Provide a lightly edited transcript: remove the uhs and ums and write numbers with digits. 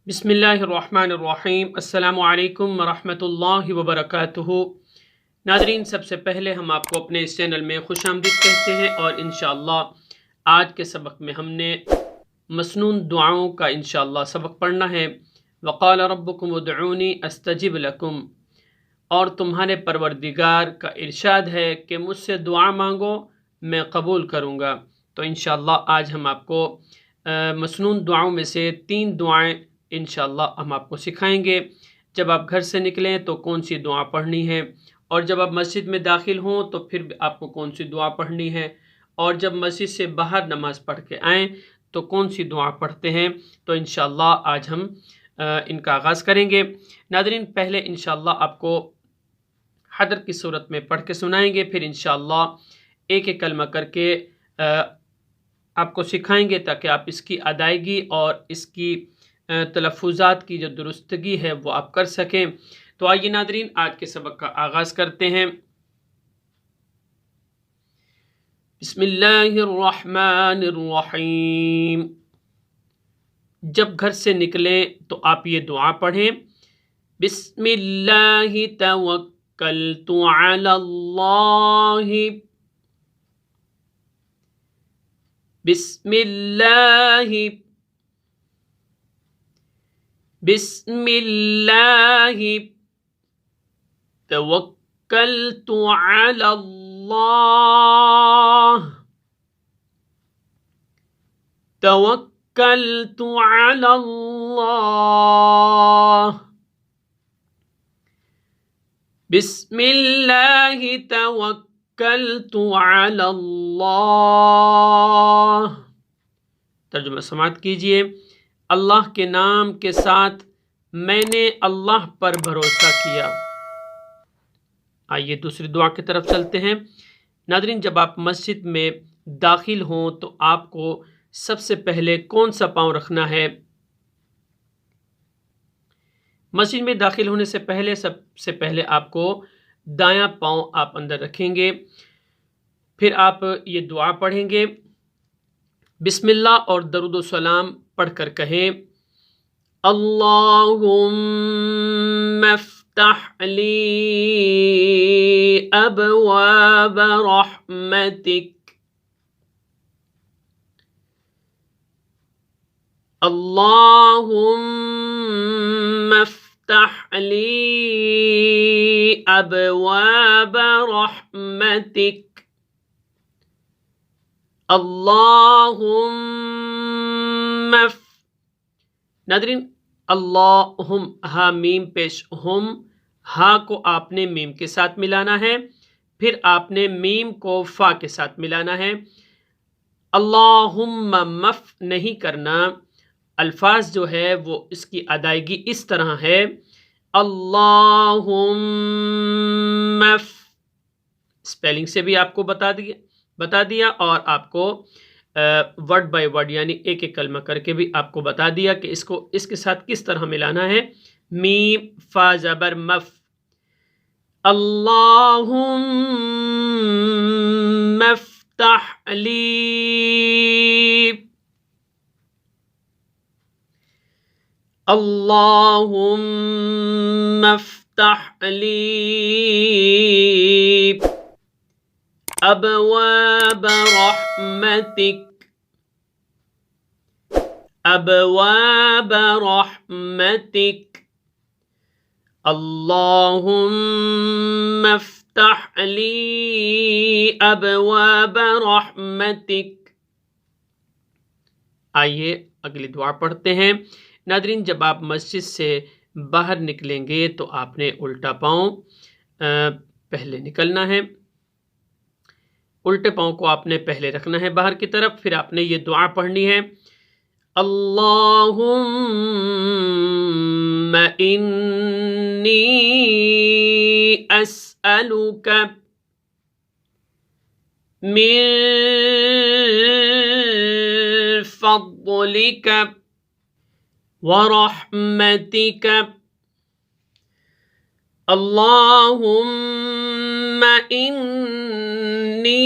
بسم اللہ الرحمن الرحیم۔ السلام علیکم ورحمۃ اللہ وبرکاتہ۔ ناظرین، سب سے پہلے ہم آپ کو اپنے اس چینل میں خوش آمدید کہتے ہیں، اور انشاءاللہ آج کے سبق میں ہم نے مسنون دعاؤں کا انشاءاللہ سبق پڑھنا ہے۔ وقال ربکم ادعونی استجب لکم، اور تمہارے پروردگار کا ارشاد ہے کہ مجھ سے دعا مانگو میں قبول کروں گا۔ تو انشاءاللہ آج ہم آپ کو مسنون دعاؤں میں سے 3 دعائیں انشاءاللہ ہم آپ کو سکھائیں گے۔ جب آپ گھر سے نکلیں تو کون سی دعا پڑھنی ہے، اور جب آپ مسجد میں داخل ہوں تو پھر آپ کو کون سی دعا پڑھنی ہے، اور جب مسجد سے باہر نماز پڑھ کے آئیں تو کون سی دعا پڑھتے ہیں۔ تو انشاءاللہ آج ہم ان کا آغاز کریں گے۔ ناظرین، پہلے انشاءاللہ آپ کو حضر کی صورت میں پڑھ کے سنائیں گے، پھر انشاءاللہ ایک ایک کلمہ کر کے آپ کو سکھائیں گے تاکہ آپ اس کی ادائیگی اور اس کی تلفظات کی جو درستگی ہے وہ آپ کر سکیں۔ تو آئیے ناظرین، آج کے سبق کا آغاز کرتے ہیں۔ بسم اللہ الرحمن الرحیم۔ جب گھر سے نکلیں تو آپ یہ دعا پڑھیں، بسم اللہ توکلت علی اللہ، بسم اللہ، بسم اللہ توکلت علی اللہ، توکلت علی اللہ، بسم اللہ توکلت علی اللہ۔ ترجمہ سماعت کیجئے۔ اللہ کے نام کے ساتھ میں نے اللہ پر بھروسہ کیا۔ آئیے دوسری دعا کی طرف چلتے ہیں۔ ناظرین، جب آپ مسجد میں داخل ہوں تو آپ کو سب سے پہلے کون سا پاؤں رکھنا ہے؟ مسجد میں داخل ہونے سے پہلے سب سے پہلے آپ کو دایاں پاؤں آپ اندر رکھیں گے، پھر آپ یہ دعا پڑھیں گے، بسم اللہ اور درود و سلام پڑھ کر کہیں، اللہم افتح لی ابواب رحمتک، اللہم افتح لی ابواب رحمتک، اللہم ناظرین، اللہم ہا میم پیش ہم، ہا کو آپ نے میم کے ساتھ ملانا ہے، پھر آپ نے میم کو فا کے ساتھ ملانا ہے۔ اللہم مف نہیں کرنا، الفاظ جو ہے وہ اس کی ادائیگی اس طرح ہے، اللہم اسپیلنگ سے بھی آپ کو بتا دیا اور آپ کو ورڈ بائی ورڈ یعنی ایک ایک کلمہ کر کے بھی آپ کو بتا دیا کہ اس کو اس کے ساتھ کس طرح ملانا ہے۔ میم فا زبر مف، اللہم افتح لی، اللہم افتح لی ابواب رحمتک، ابواب رحمتک، اللہم افتح لی ابواب رحمتک۔ آئیے اگلی دعا پڑھتے ہیں۔ ناظرین، جب آپ مسجد سے باہر نکلیں گے تو آپ نے الٹا پاؤں پہلے نکلنا ہے، الٹے پاؤں کو آپ نے پہلے رکھنا ہے باہر کی طرف، پھر آپ نے یہ دعا پڑھنی ہے، اللہم انی اسألک من فضلک ورحمتک، اللہم انی